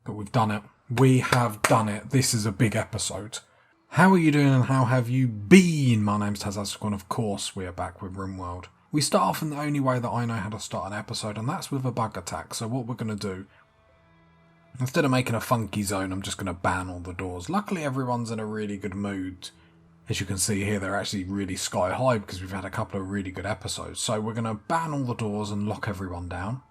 But we've done it. We have done it. This is a big episode. How are you doing and how have you been? My name's Taz, and of course we are back with Rimworld. We start off in the only way that I know how to start an episode, and that's with a bug attack. So what we're going to do, instead of making a funky zone, I'm just going to ban all the doors. Luckily everyone's in a really good mood. As you can see here, they're actually really sky high because we've had a couple of really good episodes. So we're going to ban all the doors and lock everyone down.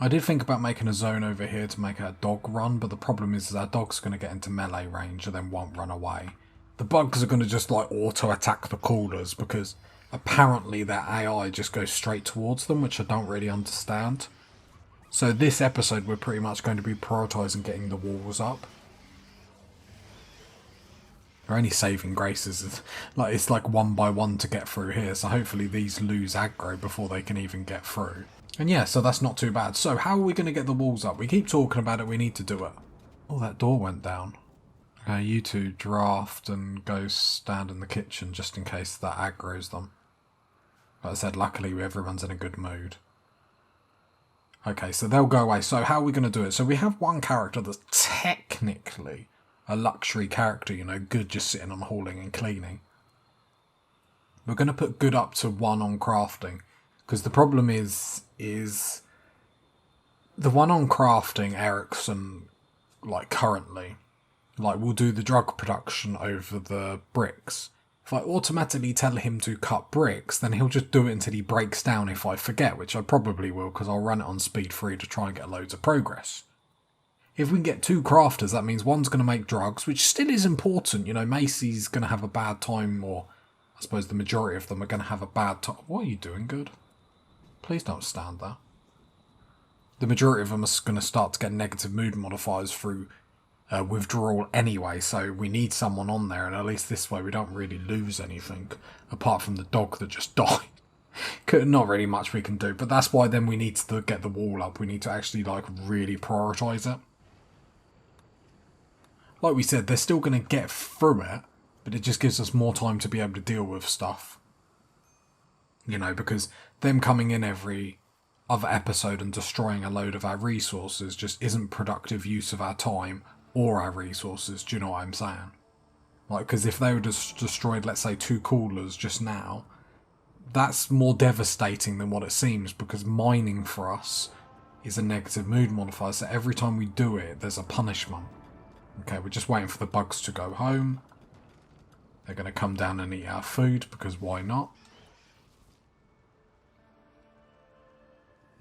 I did think about making a zone over here to make our dog run, but the problem is our dog's going to get into melee range and then won't run away. The bugs are going to just like auto-attack the callers because apparently their AI just goes straight towards them, which I don't really understand. So this episode we're pretty much going to be prioritising getting the walls up. They're only saving graces. It's like one by one to get through here, so hopefully these lose aggro before they can even get through. And yeah, so that's not too bad. So how are we going to get the walls up? We keep talking about it, we need to do it. Oh, that door went down. Okay, you two draft and go stand in the kitchen just in case that aggroes them. Like I said, luckily everyone's in a good mood. Okay, so they'll go away. So how are we going to do it? So we have one character that's technically a luxury character, you know, good just sitting on hauling and cleaning. We're going to put good up to 1 on crafting. Because the problem is the one on crafting, Ericsson, like currently, like will do the drug production over the bricks. If I automatically tell him to cut bricks, then he'll just do it until he breaks down if I forget, which I probably will because I'll run it on speed 3 to try and get loads of progress. If we can get 2 crafters, that means one's going to make drugs, which still is important. You know, Macy's going to have a bad time, or I suppose the majority of them are going to have a bad time. What are you doing, good? Please don't stand there. The majority of them are going to start to get negative mood modifiers through withdrawal anyway, so we need someone on there, and at least this way we don't really lose anything, apart from the dog that just died. Not really much we can do, but that's why then we need to get the wall up. We need to actually like really prioritise it. Like we said, they're still going to get through it, but it just gives us more time to be able to deal with stuff. You know, because them coming in every other episode and destroying a load of our resources just isn't productive use of our time or our resources. Do you know what I'm saying? Like, because if they were just destroyed, let's say, 2 coolers just now, that's more devastating than what it seems, because mining for us is a negative mood modifier. So every time we do it, there's a punishment. Okay, we're just waiting for the bugs to go home. They're going to come down and eat our food, because why not?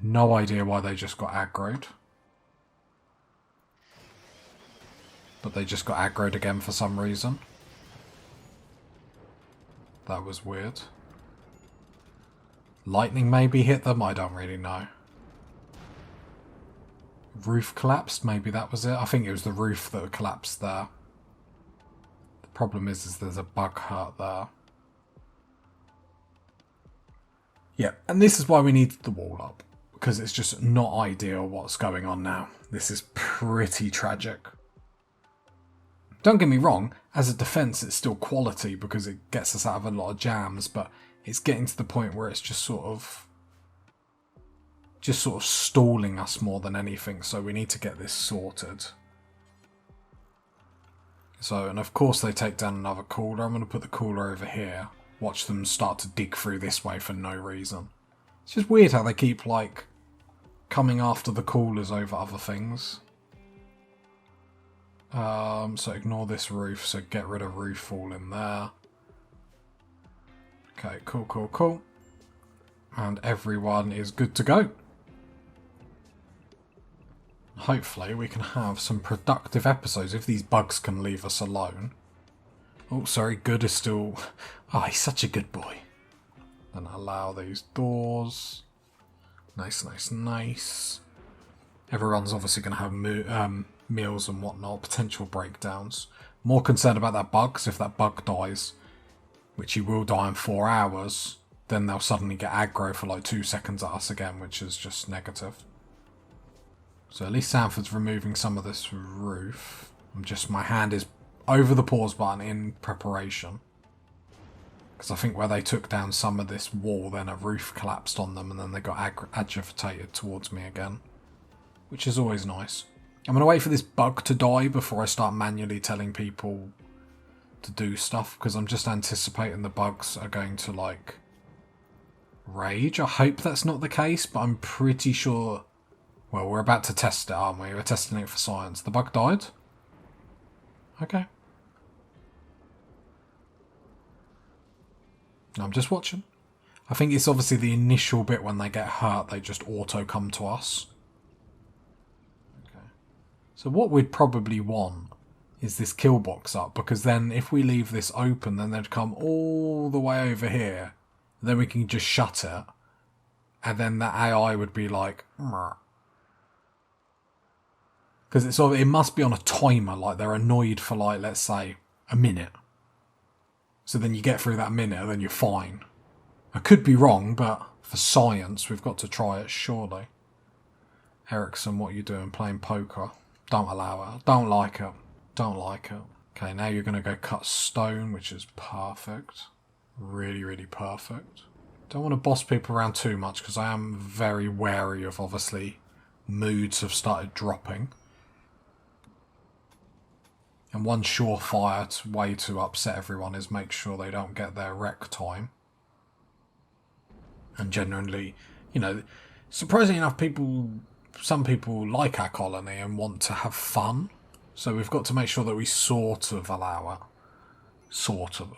No idea why they just got aggroed. But they just got aggroed again for some reason. That was weird. Lightning maybe hit them? I don't really know. Roof collapsed? Maybe that was it. I think it was the roof that collapsed there. The problem is there's a bug hurt there. Yeah, and this is why we need the wall up. Because it's just not ideal what's going on now. This is pretty tragic. Don't get me wrong, as a defence it's still quality because it gets us out of a lot of jams, but it's getting to the point where it's just sort of stalling us more than anything, so we need to get this sorted. So, and of course they take down another cooler. I'm going to put the cooler over here. Watch them start to dig through this way for no reason. It's just weird how they keep, like, coming after the coolers over other things. So ignore this roof, so get rid of roof fall in there. Okay, cool. And everyone is good to go. Hopefully we can have some productive episodes if these bugs can leave us alone. Oh, sorry, good is still... Oh, he's such a good boy. Then allow these doors. Nice. Everyone's obviously going to have meals and whatnot, potential breakdowns. More concerned about that bug, because if that bug dies, which he will die in 4 hours, then they'll suddenly get aggro for like 2 seconds at us again, which is just negative. So at least Sanford's removing some of this roof. My hand is over the pause button in preparation. Because I think where they took down some of this wall, then a roof collapsed on them and then they got agitated towards me again. Which is always nice. I'm going to wait for this bug to die before I start manually telling people to do stuff, because I'm just anticipating the bugs are going to, like, rage. I hope that's not the case, but I'm pretty sure... Well, we're about to test it, aren't we? We're testing it for science. The bug died? Okay. I'm just watching. I think it's obviously the initial bit when they get hurt, they just auto come to us. Okay. So what we'd probably want is this kill box up, because then if we leave this open, then they'd come all the way over here. Then we can just shut it. And then the AI would be like... Because it must be on a timer, like they're annoyed for, like, let's say, a minute. So then you get through that minute and then you're fine. I could be wrong, but for science, we've got to try it, surely. Ericsson, what are you doing? Playing poker? Don't allow it. Don't like it. Don't like it. Okay, now you're going to go cut stone, which is perfect. Really, really perfect. Don't want to boss people around too much, because I am very wary of, obviously, moods have started dropping. And one surefire way to upset everyone is make sure they don't get their rec time. And generally, you know, surprisingly enough, some people like our colony and want to have fun. So we've got to make sure that we sort of allow it. Sort of.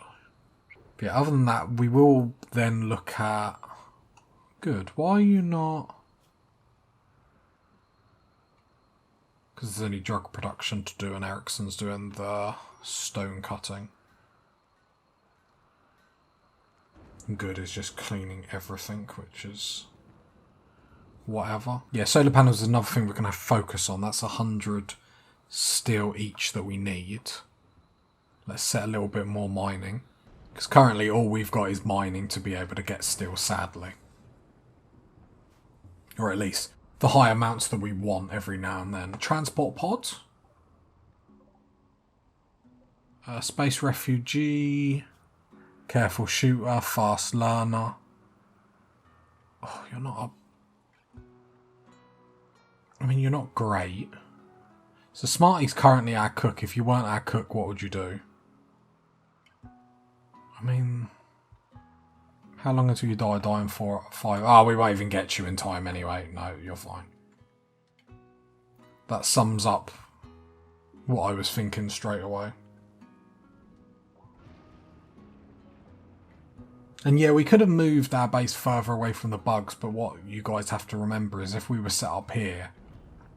But yeah, other than that, we will then look at... Good. Why are you not... Because there's only drug production to do and Ericsson's doing the stone cutting. Good is just cleaning everything, which is whatever. Yeah, solar panels is another thing we're going to focus on. That's 100 steel each that we need. Let's set a little bit more mining. Because currently all we've got is mining to be able to get steel, sadly. Or at least the high amounts that we want every now and then. Transport pods. Space refugee. Careful shooter. Fast learner. Oh, you're not I mean, you're not great. So Smarty's currently our cook. If you weren't our cook, what would you do? I mean... How long until you die? Dying 4 or 5? Oh, we won't even get you in time anyway. No, you're fine. That sums up what I was thinking straight away. And yeah, we could have moved our base further away from the bugs, but what you guys have to remember is if we were set up here,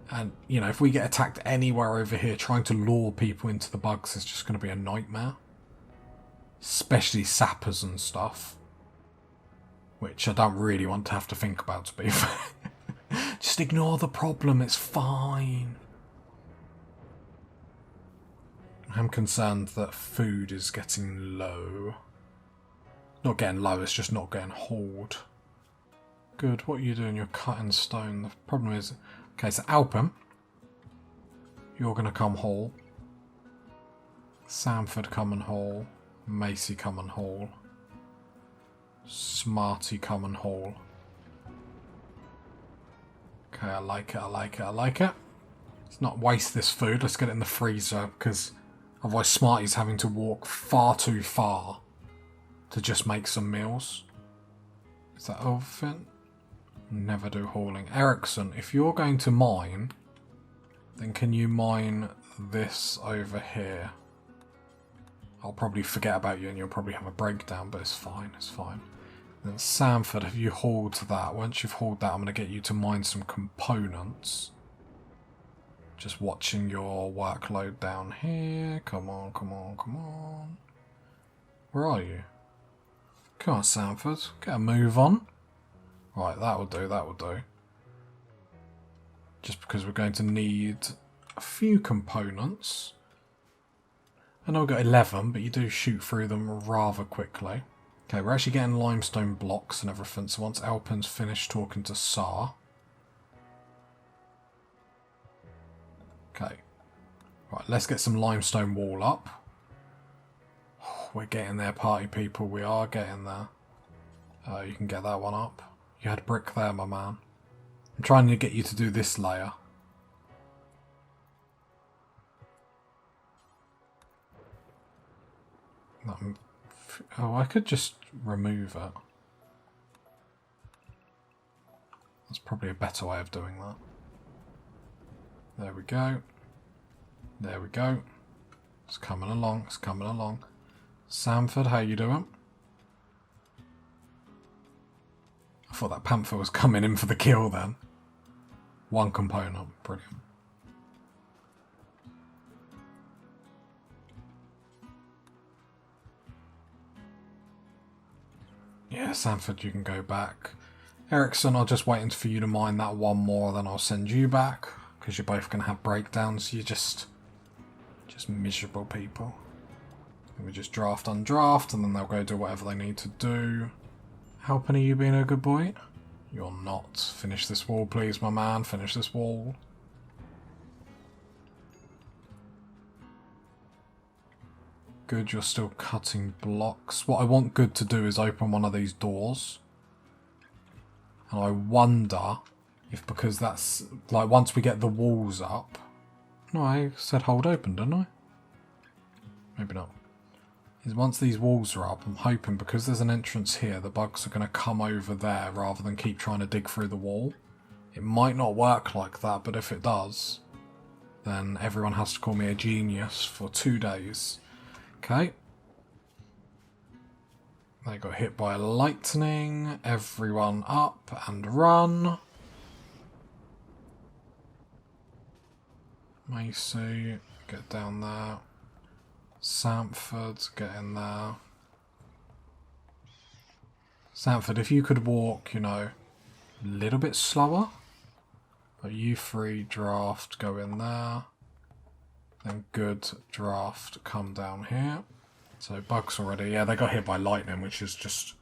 and, you know, if we get attacked anywhere over here, trying to lure people into the bugs is just going to be a nightmare. Especially sappers and stuff. Which I don't really want to have to think about, to be fair. Just ignore the problem, it's fine. I'm concerned that food is getting low. Not getting low, it's just not getting hauled. Good, what are you doing? You're cutting stone. The problem is... Okay, so Alpen. You're going to come haul. Sanford come and haul. Macy come and haul. Smarty come and haul. Okay, I like it, I like it, I like it. Let's not waste this food. Let's get it in the freezer, because otherwise Smarty's having to walk far too far to just make some meals. Is that everything? Never do hauling. Ericsson, if you're going to mine, then can you mine this over here? I'll probably forget about you and you'll probably have a breakdown, but it's fine, it's fine. Then Sanford, have you hauled that? Once you've hauled that, I'm going to get you to mine some components. Just watching your workload down here. Come on, come on, come on. Where are you? Come on, Sanford. Get a move on. Right, that will do, that will do. Just because we're going to need a few components. I know we've got 11, but you do shoot through them rather quickly. Okay, we're actually getting limestone blocks and everything, so once Alpen's finished talking to Sar... Okay. Right, let's get some limestone wall up. Oh, we're getting there, party people, we are getting there. You can get that one up. You had brick there, my man. I'm trying to get you to do this layer. Oh, I could just remove it. That's probably a better way of doing that. There we go. There we go. It's coming along, it's coming along. Sanford, how you doing? I thought that panther was coming in for the kill then. One component, brilliant. Yeah, Sanford, you can go back. Ericsson, I'm just waiting for you to mine that one more, then I'll send you back. Because you're both going to have breakdowns. You're just miserable people. And we just draft, undraft, and then they'll go do whatever they need to do. Halpin, are you being a good boy? You're not. Finish this wall, please, my man. Finish this wall. Good, you're still cutting blocks. What I want Good to do is open one of these doors. And I wonder if, because that's, like, once we get the walls up... No, I said hold open, didn't I? Maybe not. Is once these walls are up, I'm hoping because there's an entrance here, the bugs are going to come over there rather than keep trying to dig through the wall. It might not work like that, but if it does, then everyone has to call me a genius for 2 days. Okay. They got hit by lightning. Everyone up and run. Macy, get down there. Sanford, get in there. Sanford, if you could walk, you know, a little bit slower. But you three, draft, go in there. Then Good, draft, come down here. So bugs already, yeah, they got hit by lightning, which is just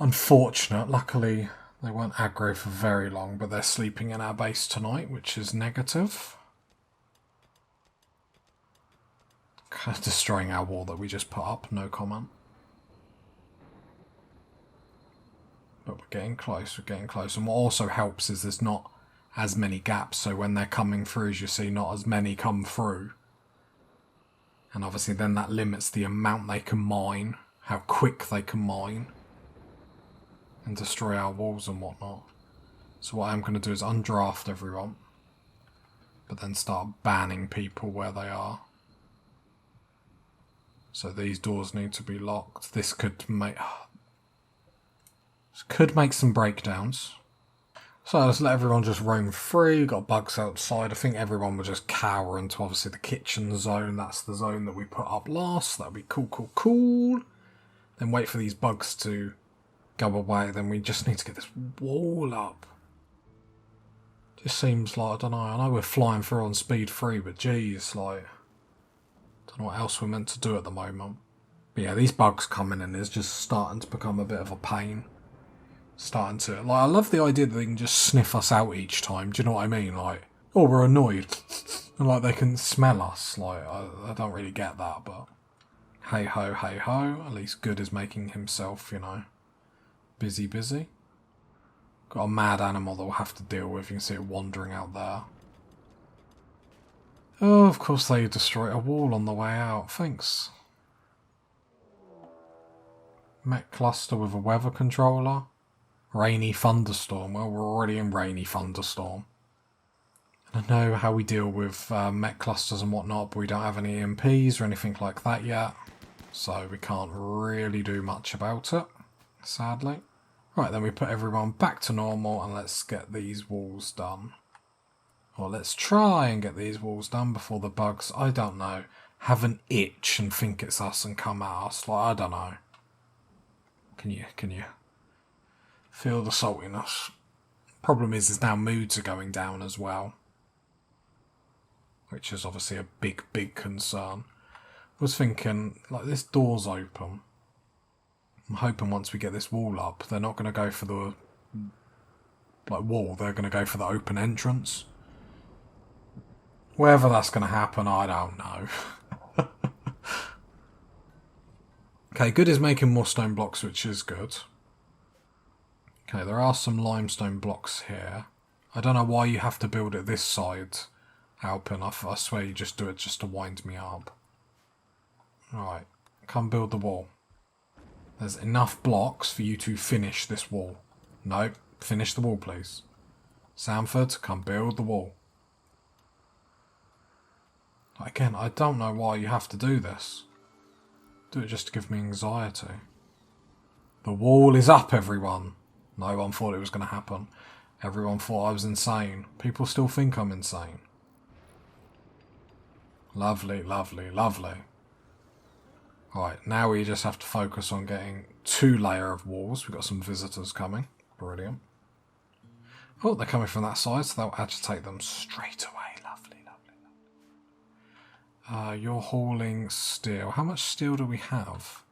unfortunate. Luckily, they weren't aggro for very long, but they're sleeping in our base tonight, which is negative. Destroying our wall that we just put up, no comment. But we're getting close, we're getting close. And what also helps is there's not as many gaps, so when they're coming through, as you see, not as many come through. And obviously then that limits the amount they can mine, how quick they can mine, and destroy our walls and whatnot. So what I'm going to do is undraft everyone, but then start banning people where they are. So these doors need to be locked. This could make some breakdowns. So let's let everyone just roam free. Got bugs outside. I think everyone will just cower into obviously the kitchen zone. That's the zone that we put up last. That'll be cool, cool, cool. Then wait for these bugs to go away. Then we just need to get this wall up. Just seems like, I know we're flying through on speed 3, but geez, like... Don't know what else we're meant to do at the moment. But yeah, these bugs coming in is just starting to become a bit of a pain. Starting to... Like, I love the idea that they can just sniff us out each time. Do you know what I mean? Like, oh, we're annoyed. And like, they can smell us. Like, I don't really get that, but... Hey ho, hey ho. At least Good is making himself, you know, busy. Got a mad animal that we'll have to deal with. You can see it wandering out there. Oh, of course they destroy a wall on the way out. Thanks. Mech cluster with a weather controller. Rainy thunderstorm. Well, we're already in rainy thunderstorm. I know how we deal with mech clusters and whatnot, but we don't have any EMPs or anything like that yet. So we can't really do much about it, sadly. Right, then we put everyone back to normal and let's get these walls done. Or let's try and get these walls done before the bugs, I don't know, have an itch and think it's us and come at us. Like, I don't know. Can you feel the saltiness? Problem is now moods are going down as well. Which is obviously a big concern. I was thinking, like, this door's open. I'm hoping once we get this wall up, they're not going to go for the wall, they're going to go for the open entrance. Whether that's going to happen, I don't know. Okay, Good is making more stone blocks, which is good. Okay, there are some limestone blocks here. I don't know why you have to build it this side, Alpin. I swear you just do it just to wind me up. Right, come build the wall. There's enough blocks for you to finish this wall. No, finish the wall, please. Sanford, come build the wall. Again, I don't know why you have to do this. Do it just to give me anxiety. The wall is up, everyone. No one thought it was going to happen. Everyone thought I was insane. People still think I'm insane. Lovely, lovely, lovely. Right, now we just have to focus on getting 2 layers of walls. We've got some visitors coming. Brilliant. Oh, they're coming from that side, so they'll agitate them straight away. Lovely, lovely, lovely. You're hauling steel. How much steel do we have?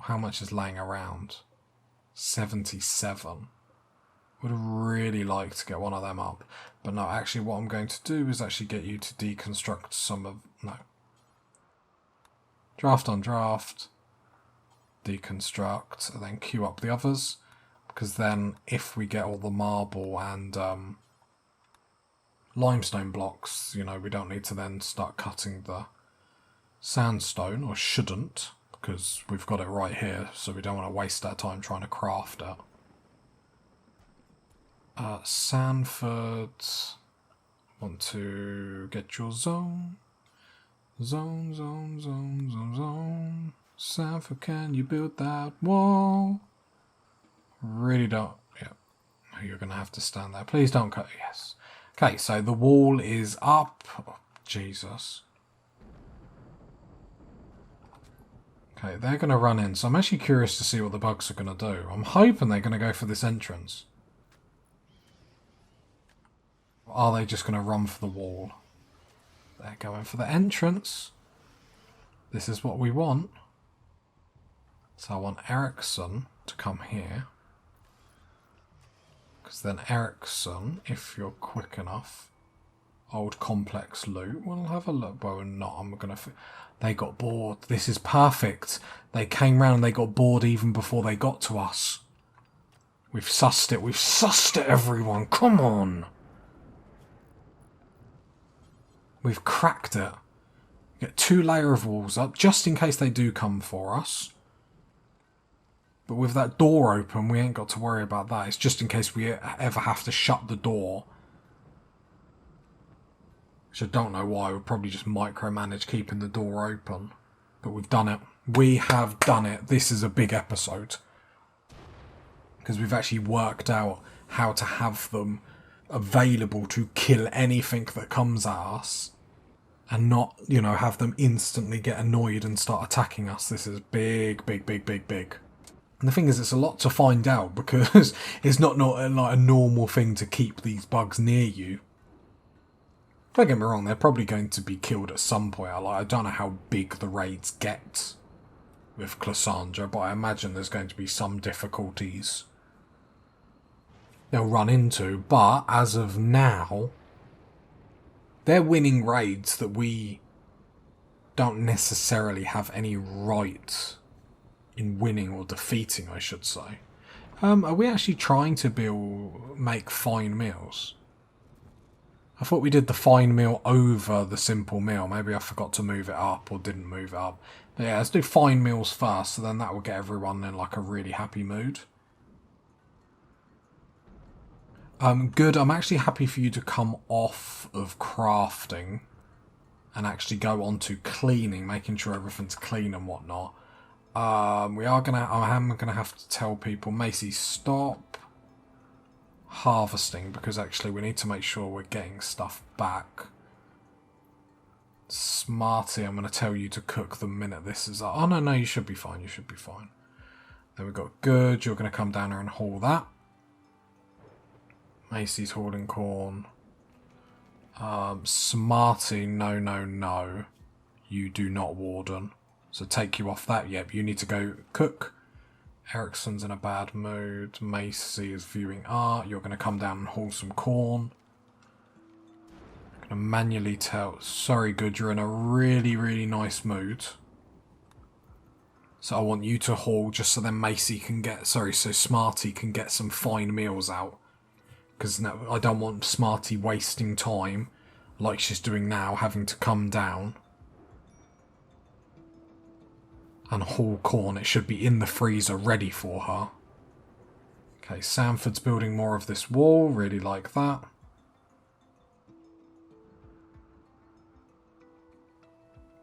How much is laying around? 77. Would really like to get one of them up. But no, actually what I'm going to do is actually get you to deconstruct some of... No. Draft on draft. Deconstruct. And then queue up the others. Because then if we get all the marble and limestone blocks, you know, we don't need to then start cutting the sandstone, or shouldn't, because we've got it right here, so we don't want to waste our time trying to craft it. Sanford, want to get your zone. Zone, zone, zone, zone, zone. Sanford, can you build that wall? Really don't. Yeah, you're going to have to stand there. Please don't cut. Yes. Okay, so the wall is up. Oh, Jesus. Okay, they're going to run in, so I'm actually curious to see what the bugs are going to do. I'm hoping they're going to go for this entrance. Or are they just going to run for the wall? They're going for the entrance. This is what we want. So I want Ericsson to come here. Because then Ericsson, if you're quick enough, old complex loot, we'll have a look. Well, we're not. I'm going to... They got bored. This is perfect. They came round and they got bored even before they got to us. We've sussed it. We've sussed it, everyone. Come on. We've cracked it. Get 2 layers of walls up, just in case they do come for us. But with that door open, we ain't got to worry about that. It's just in case we ever have to shut the door. Which I don't know why. We'll probably just micromanage keeping the door open. But we've done it. We have done it. This is a big episode. Because we've actually worked out how to have them available to kill anything that comes at us. And not, you know, have them instantly get annoyed and start attacking us. This is big, big, big, big, big. And the thing is, it's a lot to find out. Because it's not like a normal thing to keep these bugs near you. Don't get me wrong, they're probably going to be killed at some point. I don't know how big the raids get with Cassandra, but I imagine there's going to be some difficulties they'll run into. But as of now, they're winning raids that we don't necessarily have any right in winning or defeating, I should say. Are we actually trying to make fine meals? I thought we did the fine meal over the simple meal. Maybe I forgot to move it up or didn't move it up. But yeah, let's do fine meals first, so then that will get everyone in like a really happy mood. Good. I'm actually happy for you to come off of crafting and actually go on to cleaning, making sure everything's clean and whatnot. I am gonna have to tell people, Macy, stop harvesting, because actually we need to make sure we're getting stuff back. Smarty, I'm going to tell you to cook the minute this is up. Oh, no, you should be fine. You should be fine. Then we've got good. You're going to come down here and haul that. Macy's hauling corn. Smarty, no. You do not, Warden. So take you off that. Yep, you need to go cook. Ericsson's in a bad mood. Macy is viewing art. You're going to come down and haul some corn. I'm going to manually tell... Sorry, Good, you're in a really, really nice mood. So I want you to haul just so then Macy can get... so Smarty can get some fine meals out. Because no, I don't want Smarty wasting time, like she's doing now, having to come down. and haul corn. It should be in the freezer ready for her. Okay, Sanford's building more of this wall. Really like that.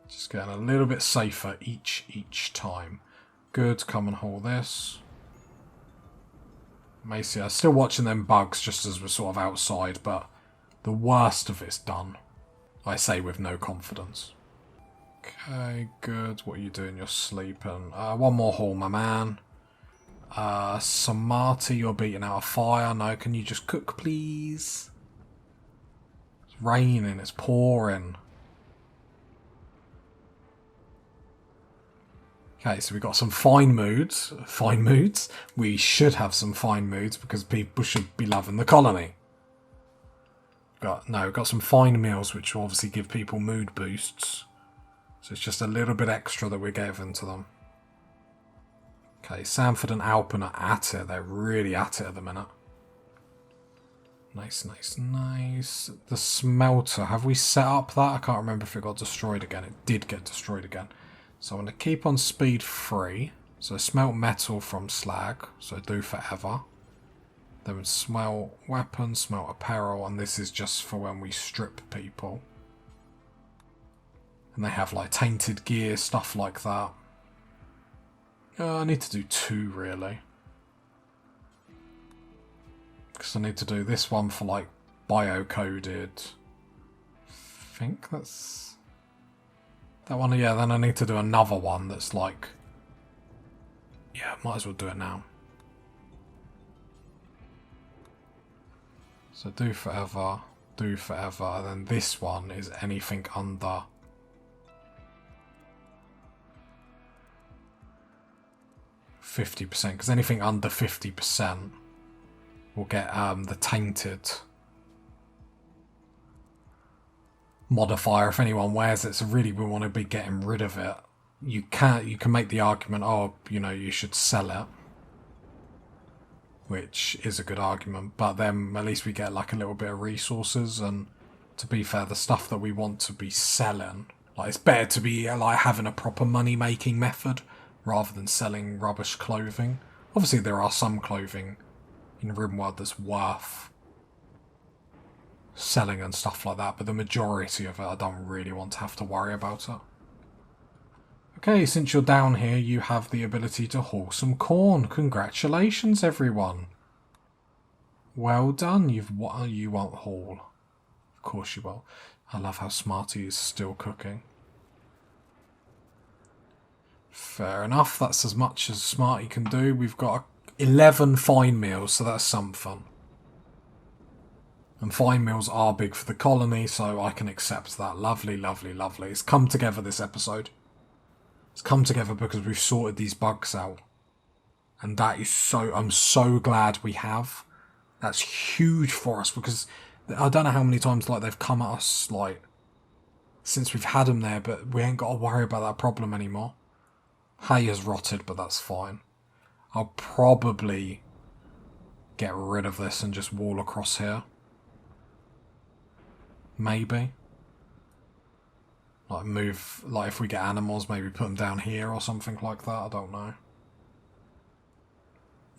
Just getting a little bit safer each time. Good, come and haul this. Macy, I'm still watching them bugs just as we're sort of outside, but the worst of it's done. I say with no confidence. Okay, good. What are you doing? You're sleeping. One more haul, my man. Samati, you're beating out a fire. No, can you just cook, please? It's raining. It's pouring. Okay, so we've got some fine moods. Fine moods? We should have some fine moods because people should be loving the colony. We've got some fine meals which will obviously give people mood boosts. So it's just a little bit extra that we're giving to them. Okay, Sanford and Alpen are at it. They're really at it at the minute. Nice, nice, nice. The smelter. Have we set up that? I can't remember if it got destroyed again. It did get destroyed again. So I'm going to keep on speed 3. So smelt metal from slag. So do forever. Then we smelt weapons, smelt apparel. And this is just for when we strip people. And they have like tainted gear, stuff like that. I need to do 2 really. Because I need to do this one for like bio-coded. I think that's... that one, yeah, then I need to do another one that's like... yeah, might as well do it now. So do forever, and then this one is anything under... 50%, because anything under 50% will get the tainted modifier if anyone wears it. So really we want to be getting rid of it. You can make the argument, oh, you know, you should sell it, which is a good argument, but then at least we get like a little bit of resources. And to be fair, the stuff that we want to be selling, like it's better to be like having a proper money making method rather than selling rubbish clothing. Obviously there are some clothing in Rimworld that's worth selling and stuff like that, but the majority of it I don't really want to have to worry about it. Okay, since you're down here you have the ability to haul some corn. Congratulations everyone. Well done. You won't haul. Of course you will. I love how Smarty is still cooking. Fair enough, that's as much as Smarty can do. We've got 11 fine meals, so that's something. And fine meals are big for the colony, so I can accept that. Lovely, lovely, lovely. It's come together this episode. It's come together because we've sorted these bugs out. And that is so... I'm so glad we have. That's huge for us because I don't know how many times like they've come at us like since we've had them there, but we ain't got to worry about that problem anymore. Hay has rotted, but that's fine. I'll probably get rid of this and just wall across here. Maybe. Like move, like if we get animals, maybe put them down here or something like that. I don't know.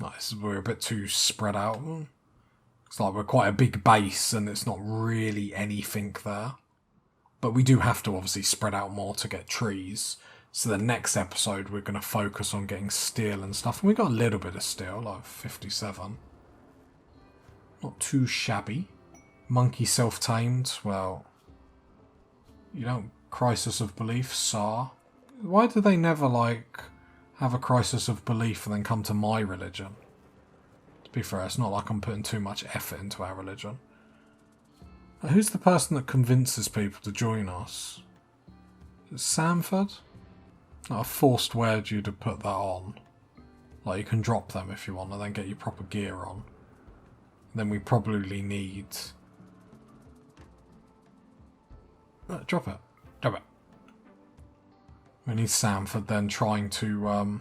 Nice, we're a bit too spread out. It's like we're quite a big base and it's not really anything there. But we do have to obviously spread out more to get trees. So the next episode we're going to focus on getting steel and stuff. And we got a little bit of steel, like 57. Not too shabby. Monkey self-tamed, well... You don't... Crisis of belief, Sar. Why do they never, like, have a crisis of belief and then come to my religion? To be fair, it's not like I'm putting too much effort into our religion. Who's the person that convinces people to join us? Is it Sanford? I forced word you to put that on. Like, you can drop them if you want and then get your proper gear on. Then we probably need... drop it. Drop it. We need Sanford then trying to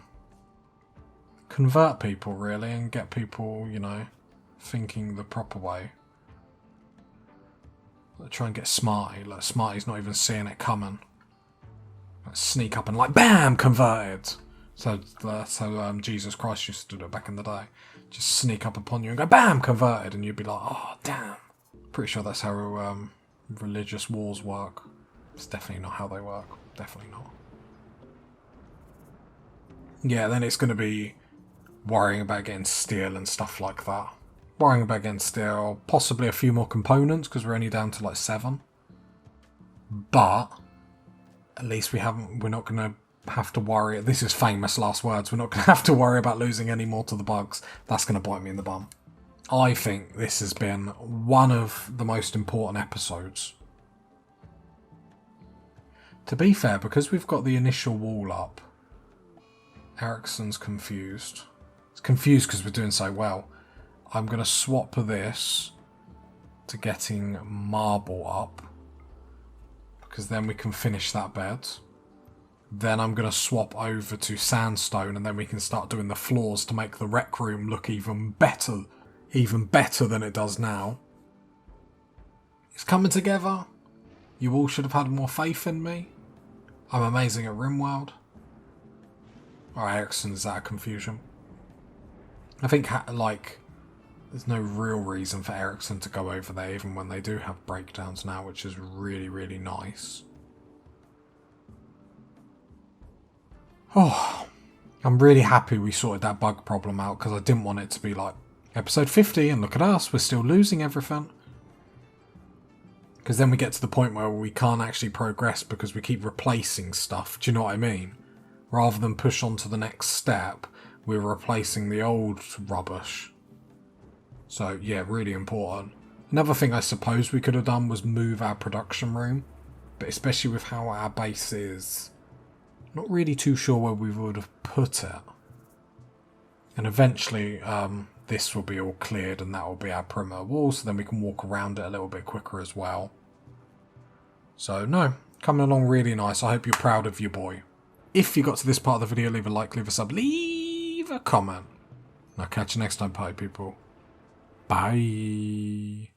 convert people, really, and get people, you know, thinking the proper way. Try and get Smarty. Like, Smarty's not even seeing it coming. sneak up and like, bam, converted. So Jesus Christ used to do it back in the day. Just sneak up upon you and go, bam, converted, and you'd be like, oh, damn. Pretty sure that's how religious wars work. It's definitely not how they work. Definitely not. Yeah, then it's going to be worrying about getting steel and stuff like that. Worrying about getting steel, possibly a few more components because we're only down to like 7. But at least we're not going to have to worry. This is famous last words. We're not going to have to worry about losing any more to the bugs. That's going to bite me in the bum. I think this has been one of the most important episodes. To be fair, because we've got the initial wall up, Ericsson's confused. It's confused because we're doing so well. I'm going to swap this to getting marble up, because then we can finish that bed. Then I'm going to swap over to sandstone, and then we can start doing the floors to make the rec room look even better than it does now. It's coming together. You all should have had more faith in me. I'm amazing at Rimworld. Or Ericsson's out of confusion. I think, there's no real reason for Ericsson to go over there, even when they do have breakdowns now, which is really, really nice. Oh, I'm really happy we sorted that bug problem out, because I didn't want it to be like episode 50 and look at us, we're still losing everything. Because then we get to the point where we can't actually progress because we keep replacing stuff. Do you know what I mean? Rather than push on to the next step, we're replacing the old rubbish. So yeah, really important. Another thing I suppose we could have done was move our production room. But especially with how our base is, not really too sure where we would have put it. And eventually this will be all cleared and that will be our perimeter wall, so then we can walk around it a little bit quicker as well. So no, coming along really nice. I hope you're proud of your boy. If you got to this part of the video, leave a like, leave a sub, leave a comment. And I'll catch you next time, party people. Bye.